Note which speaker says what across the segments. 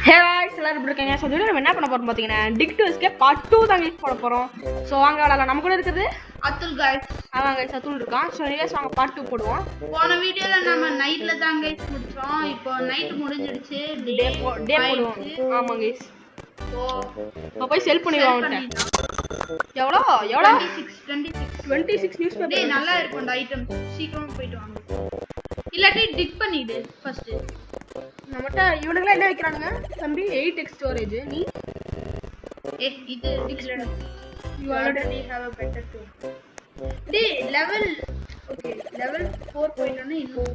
Speaker 1: ஹே guys எல்லாரும் எப்படி இருக்கீங்க? சோ நம்ம என்ன பண்ண போறோம் பாத்தீங்கன்னா டிக் டு எஸ்கேப் பார்ட் 2 தான் கைஸ் போட போறோம். சோ வாங்க விளையாடலாம். நம்ம கூட இருக்குது
Speaker 2: அத்துல் गाइस.
Speaker 1: ஆமாங்க கைஸ் அத்துல் இருக்கான். சோ நீங்க வாங்க பார்ட் 2 போடுவோம்.
Speaker 2: போன வீடியோல நம்ம நைட்ல தான் கைஸ் முடிச்சோம். இப்போ நைட் முடிஞ்சிடுச்சு.
Speaker 1: டே போடுவோம். ஆமாங்க கைஸ். சோ போய் செல் பண்ணிடுவாங்க. எவ்வளோ 26 நியூஸ் பேப்பர்.
Speaker 2: டேய் நல்லா இருக்கும் அந்த ஐட்டம். சீக்கிரமா போய்ட்டு வாங்க. இல்லாட்டி டிக் பண்ணிடு ஃபர்ஸ்ட்.
Speaker 1: நம்மட்ட இவனுங்க என்ன வைக்கறானுங்க? தம்பி 8x ஸ்டோரேஜ். நீ
Speaker 2: இது டிக்ல
Speaker 1: you already have a better tool.
Speaker 2: டேய் லெவல் ஓகே லெவல் 4 போயிட்டோம்னா இன்னும்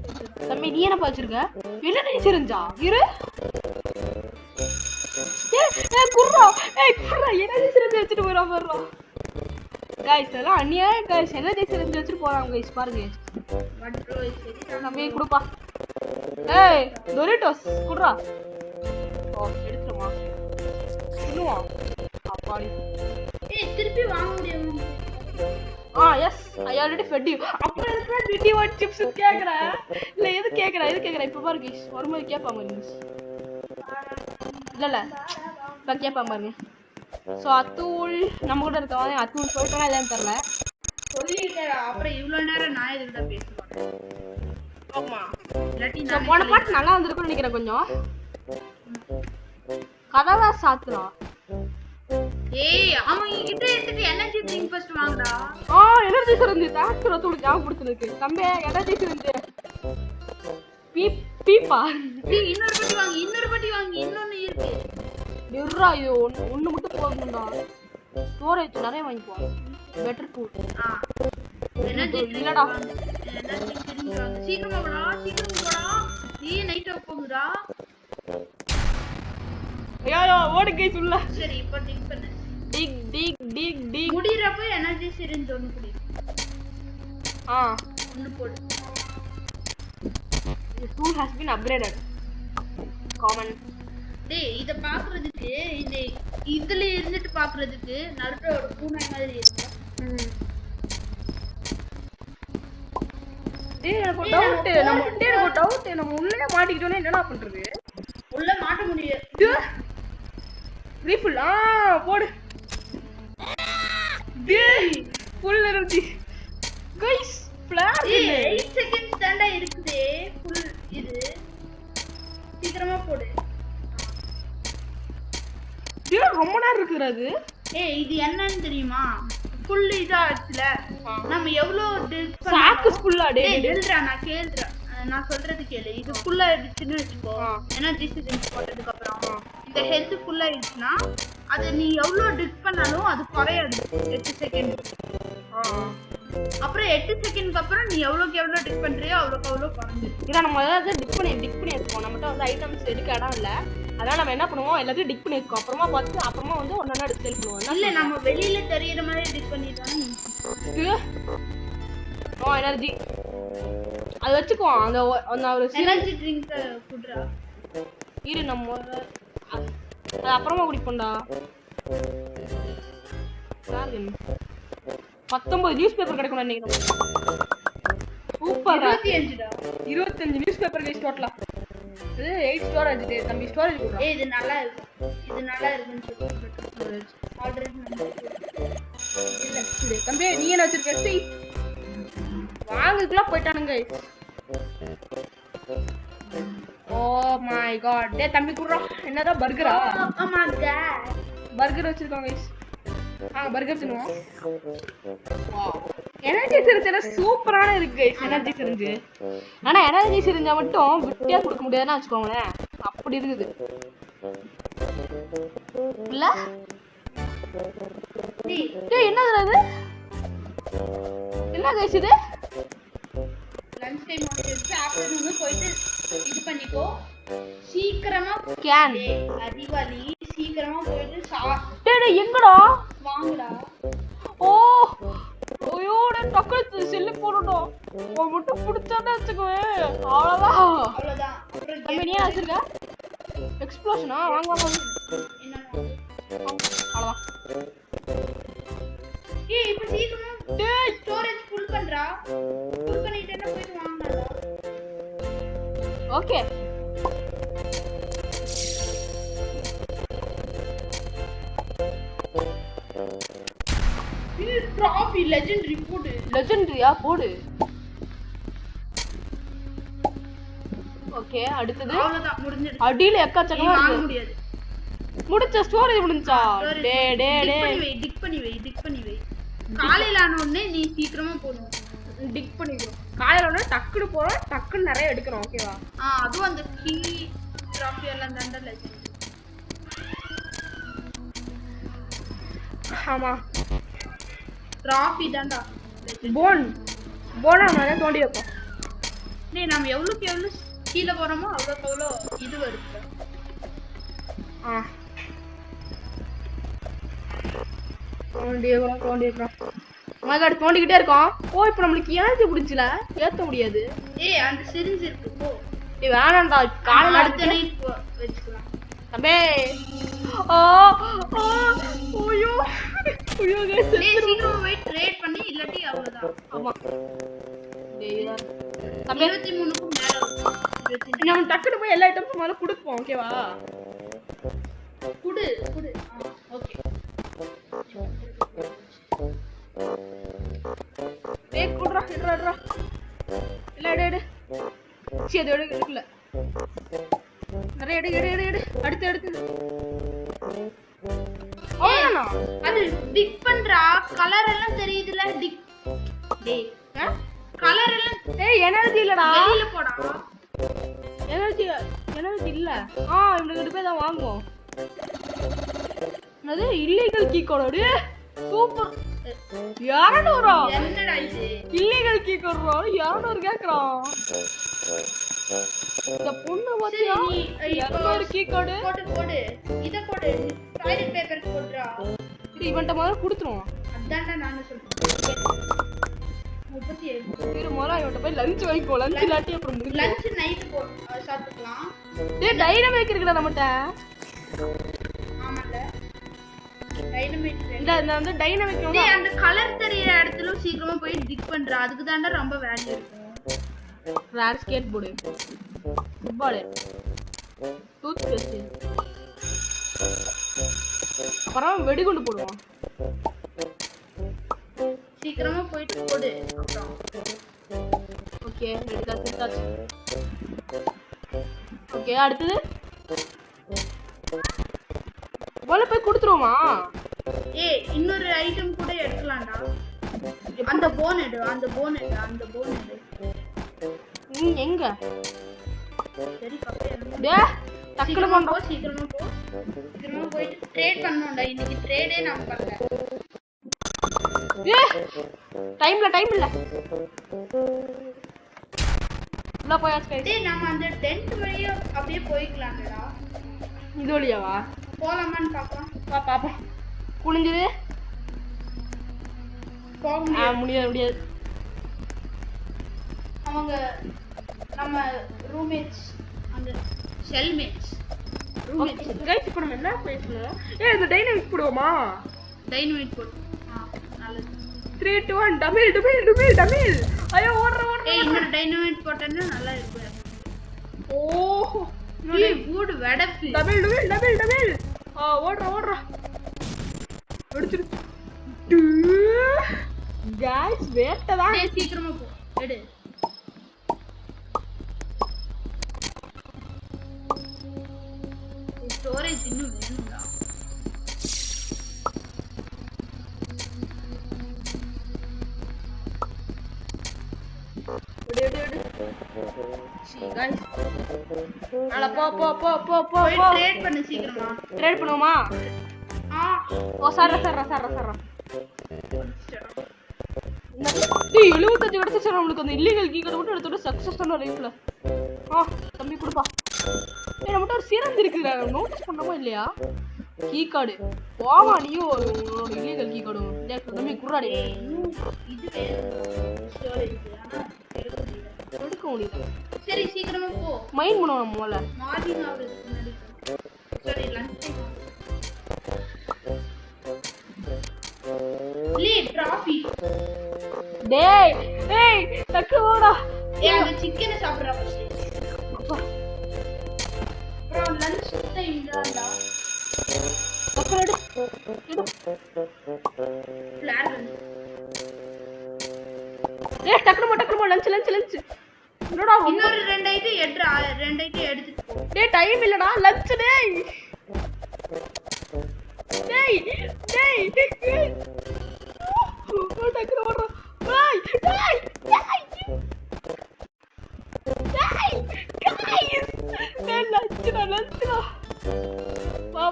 Speaker 1: தம்பி நீ என்ன பாச்சிருக்க? என்ன நினைச்சிருந்தா? இரு குர்ரா என்ன நினைச்சிருந்து வச்சிட்டு போறா गाइस எல்லாம் அண்ணியா गाइस என்ன நினைச்சிருந்து வச்சிட்டு போறாங்க गाइस பாருங்க.
Speaker 2: மட்ரோ சரி
Speaker 1: தம்பி குடுப்பா. ஏய் டோரிட்டோஸ் குர்ரா. ஓ எடுத்துமா. இன்னுமா? அப்பாடி.
Speaker 2: ஏய் திருப்பி வாங்க முடியும்.
Speaker 1: Yes I already fed you. அப்ப இருக்கிற டிடி வாட் சிப்ஸ் கேக்குற. இல்ல எது கேக்குற? இப்ப பாருங்க गाइस. வரும்போது கேப்பா பாருங்க. இல்ல இப்ப கேப்பா பாருங்க. சோ அத்துல் நம்ம கூட இருக்கவன் அத்துல் சொல்றானே இல்லன்னு தெரியல.
Speaker 2: சொல்லிட்டேன் அப்புறம் இவ்வளவு நேரம் நான் எதுக்குடா பேசுறேன்.
Speaker 1: ஆமா
Speaker 2: இல்லாட்டி
Speaker 1: நான் போன பாட்டு நல்லா வந்திருக்கும்னு நினைக்கிறேன். கொஞ்சம் கதவா சாத்துறா.
Speaker 2: ஏய் அவன் கிட்ட எடுத்து எனர்ஜி ட்ரிங்க் ஃபர்ஸ்ட் வாங்குடா.
Speaker 1: எனர்ஜி சிரஞ்சு தாக்குற தூள் ஞாபகம் பிடிச்சிருக்கு. தம்பி எனர்ஜி சிரஞ்சு பீப்பா.
Speaker 2: டேய் இன்னொரு பட்டி வாங்கி இன்னொன்னு இருக்கு.
Speaker 1: டிர்ரா இது ஒன்னு மட்டும் போதும்டா. ஸ்டோரேஜ் நிறைய வாங்கிப்போம். Better tool.
Speaker 2: எனர்ஜி
Speaker 1: இல்லடா.
Speaker 2: எனர்ஜி ட்ரிங்க் வாங்க. சீக்கிரமா போடா. நீ நைட் போகுடா.
Speaker 1: ஐயோ ஓடு கை சொல்ல.
Speaker 2: சரி இப்போ டிக் பண்ணு.
Speaker 1: டிக்
Speaker 2: முடிறப்ப எனர்ஜி சிரிஞ்ச் ஒன்னு குடி. ஒன்னு போடு.
Speaker 1: The tool has been upgraded. Common.
Speaker 2: டேய் இத பாக்குறதுக்கு இதுல இருந்துட்டு பாக்குறதுக்கு நருட்டோட பூனை மாதிரி இருக்கு.
Speaker 1: எனக்கு டவுட் நம்ம உள்ளே மாட்டிக்கிட்டோம்னா என்னடா பண்றது?
Speaker 2: உள்ள மாட்ட முடியாது.
Speaker 1: ரீஃபில் போடு. டேய் full energy guys flash
Speaker 2: 8 seconds தான்டா இருக்குதே ஃபுல் இது. சீக்கிரமா போடு.
Speaker 1: டேய் ரொம்ப நேரம் இருக்குறது.
Speaker 2: ஏய் இது என்னன்னு தெரியுமா? ஃபுல் இதா ஆச்சுல. நம்ம எவ்வளவு டிஸ்க்
Speaker 1: சாக்கு ஃபுல்லா
Speaker 2: டேய் எழுதுறா நான் கேளுறேன். நான் சொல்றது கேளு. இது ஃபுல்லா ஆயிடுச்சுன்னு வெச்சுக்கோ. எனர்ஜி சிரிஞ்ச் போட்டதுக்கு அப்புறம் இந்த ஹெல்த் ஃபுல்லா ஆயிடுச்சுனா அது நீ எவ்வளவு டிஸ்க் பண்ணாலும் அது குறையாது 8 செகண்ட். அப்புறம் 8 செகண்ட்க்கு அப்புறம் நீ எவ்வளவு டிக் பண்றியோ அவ்வளவு குறைஞ்சிரும்.
Speaker 1: இத நம்ம அதாவது டிக் பண்ணி எடுப்போம். நம்மட்ட வந்து ஐட்டம்ஸ் எடுக்க இடம் இல்ல. அதனால நம்ம என்ன பண்ணுவோம் எல்லாத்தையும் டிக் பண்ணி எடுப்போம். அப்புறமா வந்து ஒண்ணா எடுத்து சேல் பண்ணுவோம்.
Speaker 2: இல்ல நம்ம வெளியில தெரியற மாதிரி டிக் பண்ணிட்டோம்னா
Speaker 1: நோ எனர்ஜி. அது வெச்சுக்குவோம். அந்த ஒரு
Speaker 2: எனர்ஜி ட்ரிங்க் குடுறா.
Speaker 1: இரு நம்ம அது அப்புறமா குடிப்போம்டா. 19 நியூஸ் பேப்பர் கிடைக்கும் நினைக்கிறேன். சூப்பர் 25 நியூஸ் பேப்பர் கைஸ் டோட்டலா. இது 8 ஸ்டோரேஜ் டே தம்பி ஸ்டோரேஜ் குடுறா.
Speaker 2: இது நல்லா இருக்குன்னு சொல்லிட்டு ஆல்ரெடி
Speaker 1: இல்ல தம்பி நீ என்ன வச்சிருக்க? சீ வாங்குக்குள்ள போய்ட்டானுங்க गाइस. Oh my god. டேய் தம்பி குடுறா. என்னடா பர்கரா?
Speaker 2: ஆமா गाइस
Speaker 1: பர்கர் வச்சிருக்காங்க गाइस. பர்கர் தின்னுவோம். வாவ் எனர்ஜி சிரிஞ்சா சூப்பரான இருக்கு गाइस. எனர்ஜி சிரிஞ்சு ஆனா எனர்ஜி சிரிஞ்சா மட்டும் விட்டியா கொடுக்க முடியாதுன்னு வெச்சுக்கோங்களேன். அப்படி இருக்குது இல்ல? டேய் என்னது இது? என்ன गाइस இது?
Speaker 2: லஞ்ச் டைம் முடிஞ்சிருச்சு. ஆஃப்டர்நூன் போயிட்டு இது பண்ணிக்கோ. சீக்கிரமா
Speaker 1: கேன்
Speaker 2: அதிவாலி சீக்கிரமா போயிட்டு
Speaker 1: டேய் எங்கடா
Speaker 2: வாங்குடா.
Speaker 1: ஓயோட டக்கல் செல்லு போறடா. ஓ மட்டும் புடிச்சானே வெச்சுக்கவே. அவ்வளவுதான்.
Speaker 2: அப்புறம்
Speaker 1: தம்பி நீ வச்சிருக்க? எக்ஸ்ப்ளோஷனா? வாங்க
Speaker 2: என்ன
Speaker 1: அவ்வளவுதான்.
Speaker 2: ஏய் இப்போ சீக்கிரமா டேய் ஸ்டோரேஜ் ஃபுல் பண்றா. ஃபுல் பண்ணிட்டேன்னா போயிட்டு வாங்குடா.
Speaker 1: ஓகே
Speaker 2: லெஜெண்டரி போடு.
Speaker 1: லெஜெண்டரியா போடு. ஓகே அடுத்தது
Speaker 2: அவ்வளவுதான் முடிஞ்சிருச்சு.
Speaker 1: அடியில எக்கச்சக்கமா
Speaker 2: வாங்க
Speaker 1: இருக்கு.
Speaker 2: முடியாது.
Speaker 1: முடிச்ச ஸ்டோரேஜ் முடிஞ்சா. டே டே டே
Speaker 2: டிக் பண்ணி வை. காலையில ஆன உடனே நீ சீக்கிரமா போடணும்.
Speaker 1: டிக் பண்ணிக்கிறோம். காலையில உடனே டக்குனு போறோம், டக்குன்னு நிறைய எடுக்கிறோம். ஓகேவா?
Speaker 2: அதுவும் அந்த கீ டிராஃபி எல்லாம் தாண்டா லெஜெண்ட்.
Speaker 1: ஆமா
Speaker 2: டிராஃபி தாண்டா
Speaker 1: போனா மேல தோண்டி வைப்போம்.
Speaker 2: டேய் நம்ம எவ்வளவுக்கு எவ்வளவு கீழே போறோமோ அவ்வளவுக்கு அவ்வளோ இது வருது.
Speaker 1: தோண்டிக்கிட்டே இருக்கோம். இப்ப நம்மளுக்கு ஏத்தி பிடிச்சல ஏத்த முடியாது.
Speaker 2: அந்த சிரிஞ்சு இருக்கு போ.
Speaker 1: வேணாம்டா காலையில
Speaker 2: அடுத்த நைட் வச்சுக்கலாம்.
Speaker 1: தம்பே
Speaker 2: சீக்கிரம் போய் ட்ரேட் பண்ணி இல்லாட்டி அவ்வளவுதான்.
Speaker 1: ஆமா
Speaker 2: 23க்கும் மேல
Speaker 1: நம்ம டக்குனு போய் எல்லா ஐட்டம்ஸும் மேல குடுப்போம். ஓகேவா?
Speaker 2: குடு ஓகே.
Speaker 1: டேய் குடுறா எடுறா இல்ல எடு சீ அது எடுக்கல. நிறைய எடு அடுத்து
Speaker 2: அது டிக் பண்றா. கலர் எல்லாம் தெரியுதுல டிக். டேய் கலர் எல்லாம்
Speaker 1: எனர்ஜி இல்லடா.
Speaker 2: வெளியில போடா.
Speaker 1: எனர்ஜி இல்ல. இவங்க 2 பேர் தான் வாங்குவோம். அது இல்லீகல் கீ கோட். சூப்பர். 200
Speaker 2: என்னடா இது?
Speaker 1: இல்லீகல் கீ கோட் 200 கேக்குறான். இந்த பொண்ணு பாத்தியா? 200 கீ கோட்
Speaker 2: போடு. இத போடு. டாய்லெட் பேப்பர் போடுறா.
Speaker 1: இவன்ட்ட முதல்ல கொடுத்துருவோம்.
Speaker 2: அதான்டா நானே சொல்றேன். 37
Speaker 1: மோரா இவன்ட்ட போய் லஞ்ச் வாங்கிக்கோ. லஞ்ச் இல்லாட்டி அப்புறம் முடிஞ்சு.
Speaker 2: லஞ்ச் நைட் சாப்பிட்டுக்கலாம்.
Speaker 1: டேய் டைனமிக் இருக்குடா நம்மட்ட.
Speaker 2: ஆமால டைனமிக்
Speaker 1: இந்த வந்து டைனமிக் வந்து
Speaker 2: அந்த கலர் தெரியற இடத்துல சீக்கிரமா போய் டிக் பண்றா. அதுக்கு தான்டா ரொம்ப வேல்யூ இருக்கும்.
Speaker 1: Rare skateboard. Football. Toothpaste. அப்புறம் வெடிகுண்டு போடுவோம்.
Speaker 2: சீக்கிரமா போயிட்டு போடு. அப்புறம்
Speaker 1: ஓகே ரெடியா செட்டாச்சு. ஓகே அடுத்து போல போய் கொடுத்துருவோமா?
Speaker 2: இன்னொரு ஐட்டம் கூட எடுக்கலாம்டா. அந்த போன் எடு.
Speaker 1: எங்க?
Speaker 2: சரி கப்பே.
Speaker 1: டக்குனு போங்க.
Speaker 2: சீக்கிரமா போயிட்டு ட்ரேட் பண்ணனும்டா. இன்னைக்கு ட்ரேடே நாம பண்ணல.
Speaker 1: டைம் இல்ல. உள்ள போயாச்சு.
Speaker 2: டேய் நாம அந்த டென்ட் வழியா அப்படியே போய்க்கலாம்டா.
Speaker 1: இது வழியாவா?
Speaker 2: போலாமான்னு பாக்கலாம்.
Speaker 1: பாப்போம். குனிஞ்சது
Speaker 2: போக
Speaker 1: முடியாது.
Speaker 2: அவங்க நம்ம ரூம்மேட்ஸ் அந்த செல்மேட்ஸ்
Speaker 1: கைஸ் இப்போ நம்ம என்ன பேசணும்? இந்த டைனமிக் போடுவோமா?
Speaker 2: டைனமிக் போடு. நல்லது.
Speaker 1: 3 2 1 டமில். ஐயோ ஓடுற.
Speaker 2: இன்னொரு டைனமிக் போட்டேன்னா நல்லா இருக்கும்.
Speaker 1: ஓஹோ
Speaker 2: கூடு வெடப்பு.
Speaker 1: டமில். ஓடுற. அடிச்சிரு. गाइस வேட்டதா.
Speaker 2: சீக்கிரமா போ. எடு. ஸ்டோரேஜ் இன்னும் வேணும்டா.
Speaker 1: எடு. गाइस அல போ.
Speaker 2: ட்ரேட் பண்ணு சீக்கிரமா.
Speaker 1: ட்ரேட் பண்ணுவோமா? சர 75 எடுத்து நம்மளுக்கு அந்த இல்லீகல் கீ கோட் மட்டும் எடுத்துட்டு சக்சஸ் பண்ண லைஃப்ல. தம்பி கொடுப்பா. நம்மட்ட ஒரு சிரஞ்ச் இருக்குடா. நோட்டீஸ் பண்ணமா இல்லையா? Key card. வாமா நீயோ உன்னோட இல்லீகல் கீ கார்டு. தம்பி குறாடே.
Speaker 2: இது ஸ்டோரேஜ் ஆனா
Speaker 1: எடுக்க முடியல.
Speaker 2: சரி சீக்கிரமா போ.
Speaker 1: மைண்ட் பண்ணுவோம் முதல்ல.
Speaker 2: மார்னிங் ஆகுது முன்னாடி. சரி லஞ்ச் டிராஃபி.
Speaker 1: டேய் டக்கு ஓடா.
Speaker 2: அந்த சிக்கனை சாப்பிடுறா ஃபர்ஸ்ட். அப்புறம் லஞ்ச் டைம் தான்டா.
Speaker 1: அப்புறம் எடு.
Speaker 2: ஃபிளார்
Speaker 1: டேய் டக்குனு லஞ்ச் என்னடா
Speaker 2: இன்னொரு 2 ஐட்டம் எடுறா 2 ஐட்டம் எடுத்துட்டு போ
Speaker 1: டேய் டைம் இல்லடா லஞ்ச் டேய் டக்குனு ஓடுறா லஞ்சுடா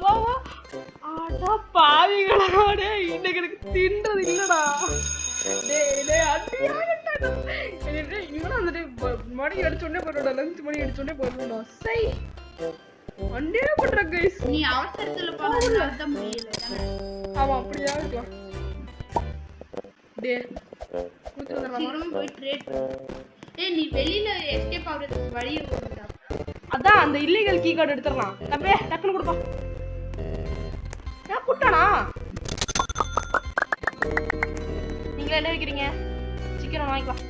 Speaker 1: வா ஆடா பாவிகளா டேய் இன்னைக்கு எனக்கு தின்றது இல்லடா டேய் அடியாடா டேய் இவனா வந்து மணி அடிச்சோனே போறடா லஞ்ச் மணி அடிச்சோனே போறடா சை வண்டியே பண்ற गाइस
Speaker 2: நீ அவசரத்துல போறதுல அர்த்தம் முடியல தானே
Speaker 1: ஆமா அப்படியே இருக்கலாம் டேய்
Speaker 2: சீக்கிரமா போய் ட்ரேட் ஏய் நீ வெளியில எஸ்கேப் ஆகுறதுக்கு வழி இருக்குடா
Speaker 1: அதான் அந்த இல்லீகல் கீ கார்டு எடுத்துறலாம் தம்பி டக்குனு கொடுப்பா நான் குட்டானா நீங்க என்ன வைக்கிறீங்க சிக்கன் வாங்கிக்கலாம்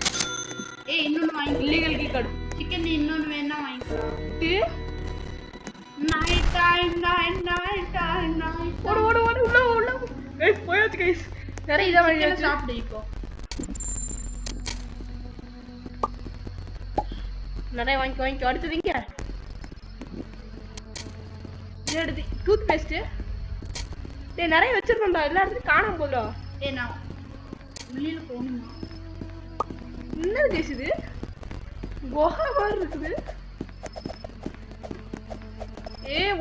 Speaker 2: ஏய் இன்னொன்னு வாங்கி
Speaker 1: இல்லீகல் கீ கார்டு
Speaker 2: சிக்கன் இன்னொன்னு வேணா வாங்கிக்கலாம்
Speaker 1: நைட் டைம் ஓடு உள்ள गाइस போயாச்சு गाइस நிறைய இத வாங்கி
Speaker 2: சாப்பிடு இப்போ
Speaker 1: நிறைய வாங்கி அடுத்ததுங்க இது எடுத்து டூத் பேஸ்ட் டேய் நிறைய வச்சிருக்கோம்டா எல்லா இடத்துலயும் காணாம போகுதா
Speaker 2: ஏய் நான் உள்ளில போணுமா
Speaker 1: என்னது गाइस இது குஹை மாதிரி இருக்குது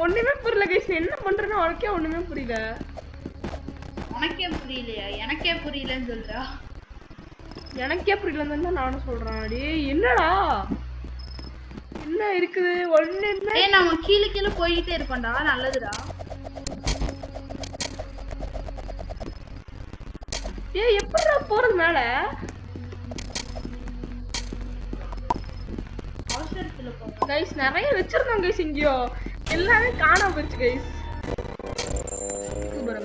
Speaker 1: ஒண்ணுமே புரியல गाइस என்ன பண்றேன்னு உனக்கே ஒண்ணுமே புரியல
Speaker 2: உனக்கே புரியலையா எனக்கே புரியலன்னு சொல்றா
Speaker 1: எனக்கே புரியலன்னு தான் நானும் சொல்றேன் டேய் என்னடா என்ன இருக்குது ஒண்ணு இல்ல
Speaker 2: ஏய் நாம கீழ போயிட்டே இருப்போம்டா நல்லதுடா
Speaker 1: ஏய் எப்படிடா போறது மேல
Speaker 2: அவசரத்துல போ
Speaker 1: गाइस நிறைய வச்சிருந்தோம் गाइस இங்கயோ எல்லாமே காணாம போச்சு गाइस சூப்பர்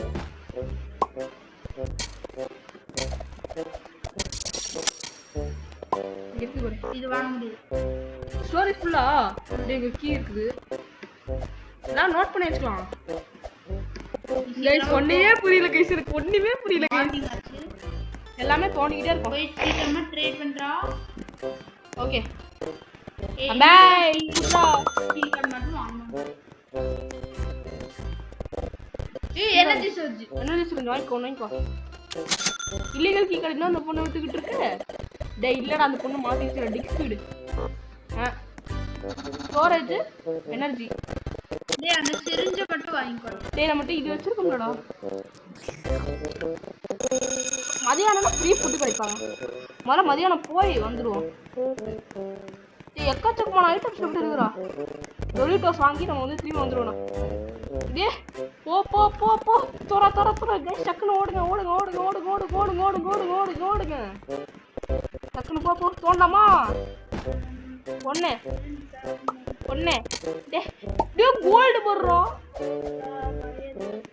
Speaker 2: இது வாங்க முடியாது
Speaker 1: ஸ்டோரேஜ் ஃபுல்லா இங்க கீ இருக்குது எல்லாம் நோட் பண்ணி வச்சுக்கலாம் गाइस ஒண்ணுமே புரியல गाइस எனக்கு ஒண்ணுமே புரியல गाइस எல்லாமே தோண்டிக்கிட்டே இருக்கும்
Speaker 2: போய் சீக்கிரமா ட்ரேட் பண்றா
Speaker 1: ஓகே பை புஷா
Speaker 2: சீக்கிரம் மட்டும் வாங்கணும் ஏய் எனர்ஜி சர்ஜ்
Speaker 1: வாங்கிக்கோ இல்லீகல் கீ கார்டு அந்த பொண்ணை விட்டுக்கிட்டு இருக்கு டேய் இல்லடா அந்த பொண்ணு மாத்தி வச்சிர டிக்ஸ்டு ஸ்டோரேஜ் எனர்ஜி
Speaker 2: டேய் அந்த சிரிஞ்ச மட்டும் வாங்கிக்கோ
Speaker 1: டேய் நம்ம மட்டும் இது வச்சிருக்கோம்டா மதியானம் ஃப்ரீ ஃபுட் கிடைப்பாங்க முதல்ல மதியானம் போய் வந்துடுவோம் டேய் எக்கச்சக்கமான ஐட்டம்ஸ் இருக்குடா டொரிட்டோஸ் வாங்கி நம்ம வந்து திரும்பி வந்துடுவோம் டேய் போ தோற गाइस டக்குனு ஓடுங்க டக்குனு போ தோண்டாமா ஒண்ணே டேய் கோல்ட் போடுறோம்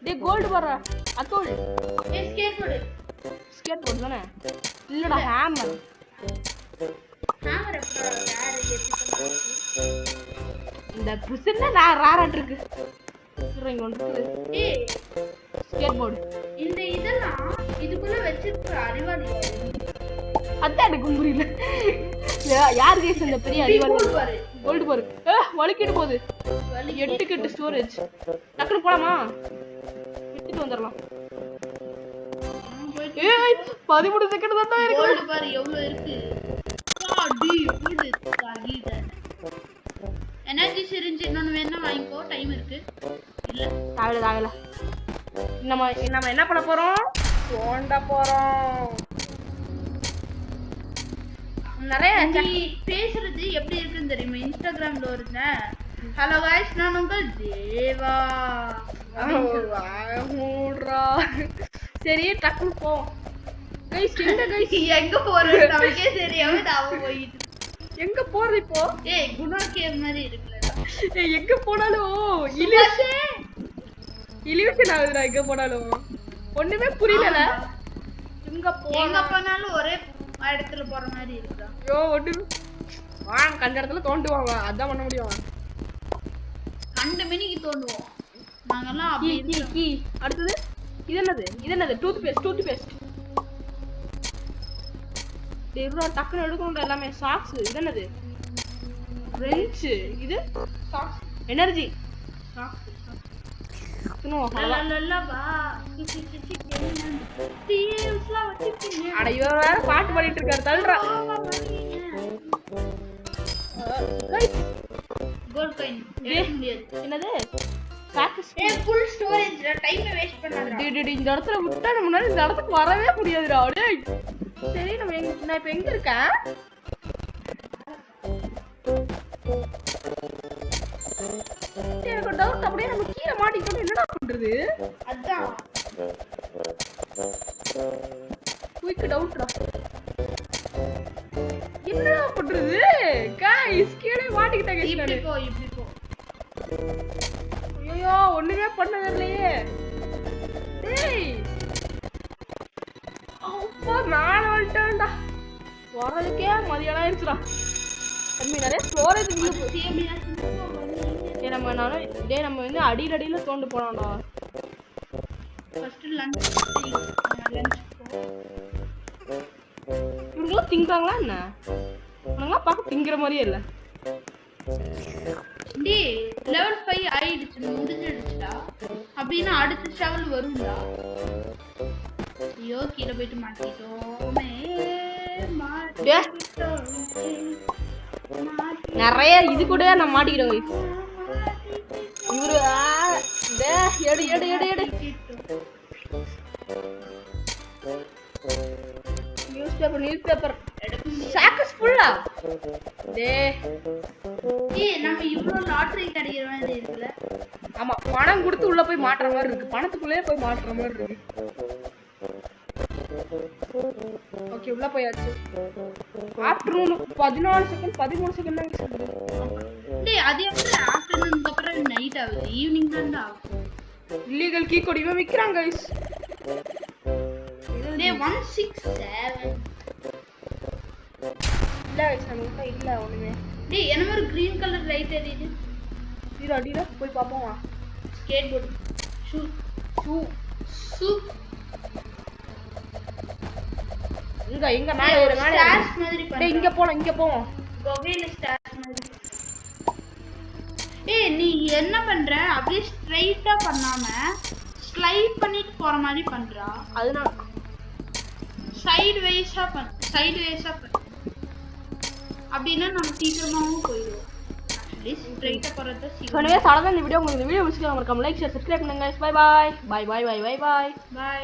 Speaker 1: டேய் கோல்ட் போடுற அத்தோல்
Speaker 2: ஏய்
Speaker 1: ஸ்கேட் போடு தானே இல்லடா ஹேமர்
Speaker 2: எப்படா யார் ஏத்திட்டு
Speaker 1: இந்த புசின்னா ராராட் இருக்கு இங்க வந்து
Speaker 2: ஏய்
Speaker 1: ஸ்கேட் போர்டு
Speaker 2: இந்த இதெல்லாம் இதுக்குள்ள வச்சிருக்கிற அறிவாளி
Speaker 1: அதான் எனக்கு புரியல யார் கேஸ் இந்த பெரிய அறிவாளி கோல்டு பாரு வலிக்கிட்டு போகுது 8 கட்டு ஸ்டோரேஜ் டக்குனு போலாமா விட்டுட்டு வந்துடலாம் ஏய் 13 செகண்ட் தான் இருக்கு
Speaker 2: கோல்டு பாரு எவ்வளவு இருக்கு பாடி விடு காகித எனர்ஜி சிரிஞ்சு இன்னொன்னு வேணா வாங்கிக்கோ டைம் இருக்கு இல்ல
Speaker 1: தாவல நம்ம என்ன பண்ண போறோம் தோண்ட போறோம் நிறைய
Speaker 2: நீ பேசுறது எப்படி இருக்குன்னு தெரியுமா இன்ஸ்டாகிராம்ல வருதுல ஹலோ गाइस நான் உங்கள் தேவா
Speaker 1: மூடுறா சரி டக்குனு போ गाइस எங்க गाइस
Speaker 2: எங்க போறது நமக்கே தெரியாம தாவ போயிட்டு
Speaker 1: எங்க போறது இப்போ
Speaker 2: ஏய் குணா கேவ் மாதிரி இருக்குலடா
Speaker 1: ஏய் எங்க போனாலும் இலியூஷன் ஆகுதுடா எங்க போனாலும் ஒண்ணுமே புரியல எங்க
Speaker 2: போனாலும் ஒரே இடத்துல போற மாதிரி இருக்குடா
Speaker 1: ஐயோ ஒண்ணு வாங்க கண்ட இடத்துல தோண்டுவாங்க அதான் பண்ண முடியும்
Speaker 2: கண்ட மினிக்கு தோண்டுவோம் நாங்கெல்லாம் அப்படி
Speaker 1: கீ அடுத்தது இது என்னது டூத் பேஸ்ட் சரிடா டக்குன்னு எடுக்கணும்டா எல்லாமே. சாக்ஸ் இது என்னது? ரெஞ்ச் இது
Speaker 2: சாக்ஸ்
Speaker 1: எனர்ஜி.
Speaker 2: சாக்ஸ்
Speaker 1: அட இவன் வேற பாட்டு பாடிட்டு இருக்காரு தள்ளுறா.
Speaker 2: கோல்ட் காயின் எடுக்க முடியாது.
Speaker 1: என்னது? Socks
Speaker 2: full storage time waste பண்ணாதடா.
Speaker 1: டேய் இந்த இடத்துல விட்டா நம்ம முன்னாடி இந்த இடத்துக்கு வரவே முடியாதுடா. டேய் சரி நான் இப்ப எங்க இருக்கேன்? எனக்கு டவுட் அப்படியே நம்ம கீழே மாட்டிக்கிட்டோம் என்னடா பண்றது?
Speaker 2: அதான்
Speaker 1: குயிக் டவுட்ரா. என்னடா பண்றது? गाइस கீழே மாட்டிக்கிட்டேன் गाइस நானு.
Speaker 2: இப்படி போ.
Speaker 1: ஐயோ ஒண்ணுமே பண்ணவே இல்லையே. டேய் அப்பா மேல வந்துட்டேன்டா. வரதுக்கே மதியானம் ஆயிடுச்சுடா. தம்பி நிறைய ஸ்டோரேஜ் நம்ம வந்து அடியில தோண்டு போனோம்டா.
Speaker 2: ஃபர்ஸ்ட் லஞ்ச்
Speaker 1: இவங்கெல்லாம் திங்குறாங்களா என்ன? இவங்கெல்லாம் பார்க்க திங்குற மாதிரியே இல்லை.
Speaker 2: டேய் லெவல் 5 ஆயிடுச்சு, முடிஞ்சிடுச்சுடா. அப்படின்னா அடுத்த ஷவல் வரும்டா. ஐயோ கீழே போயிட்டு மாட்டிட்டோமே.
Speaker 1: நிறைய இது கூட நான் மாட்டிக்கிறேன். இவரு எடு எடு எடு எடு நியூஸ் பேப்பர் சாக்கஸ் ஃபுல்லா.
Speaker 2: நம்ம இவ்வளவு லாட்டரி கிடைக்கிற மாதிரி இருக்குல்ல.
Speaker 1: ஆமா பணம் கொடுத்து உள்ள போய் மாட்டுற மாதிரி இருக்கு. பணத்துக்குள்ளே போய் மாட்டுற மாதிரி இருக்கு. ஓகே உள்ள போயாச்சு. ஆஃப்டர்நூன் 14 செகண்ட் 13 செகண்ட் தான் சொல்லுது.
Speaker 2: டேய் அது எப்படி ஆஃப்டர்நூனுக்கு அப்புறம் நைட் ஆகுது? ஈவினிங் தான் ஆகுது.
Speaker 1: இல்லீகல் கீ கோட் இவன் விக்கிறாங்க गाइस.
Speaker 2: டேய் 167
Speaker 1: இல்ல गाइस நமக்கு இல்ல ஒண்ணுமே.
Speaker 2: டேய் என்ன ஒரு கிரீன் கலர் லைட் எரியுது.
Speaker 1: இது அடியில போய் பாப்போம் வா.
Speaker 2: Skateboard shoe shoe shoe
Speaker 1: எங்க மேல ஒரு
Speaker 2: ஸ்டார்ஸ் மாதிரி பண்ணு.
Speaker 1: டேய் இங்க போவோம்.
Speaker 2: கோவேல ஸ்டார்ஸ் மாதிரி. ஏய் நீ என்ன பண்ற? அப்படியே ஸ்ட்ரைட்டா பண்ணாம ஸ்லைட் பண்ணிட்டு போற மாதிரி பண்றா.
Speaker 1: அதுனா
Speaker 2: சைடு வைஸா பண்ணு. அப்படினா நம்ம சீக்கிரமாவும் போயிடுவோம். actually ஸ்ட்ரைட்டா போறது சீக்கிரம்.
Speaker 1: கனவே சாலதான் இந்த வீடியோ உங்களுக்கு பிடிச்சிருந்தா மறக்காம லைக் ஷேர் சப்ஸ்கிரைப் பண்ணுங்க गाइस. Bye by.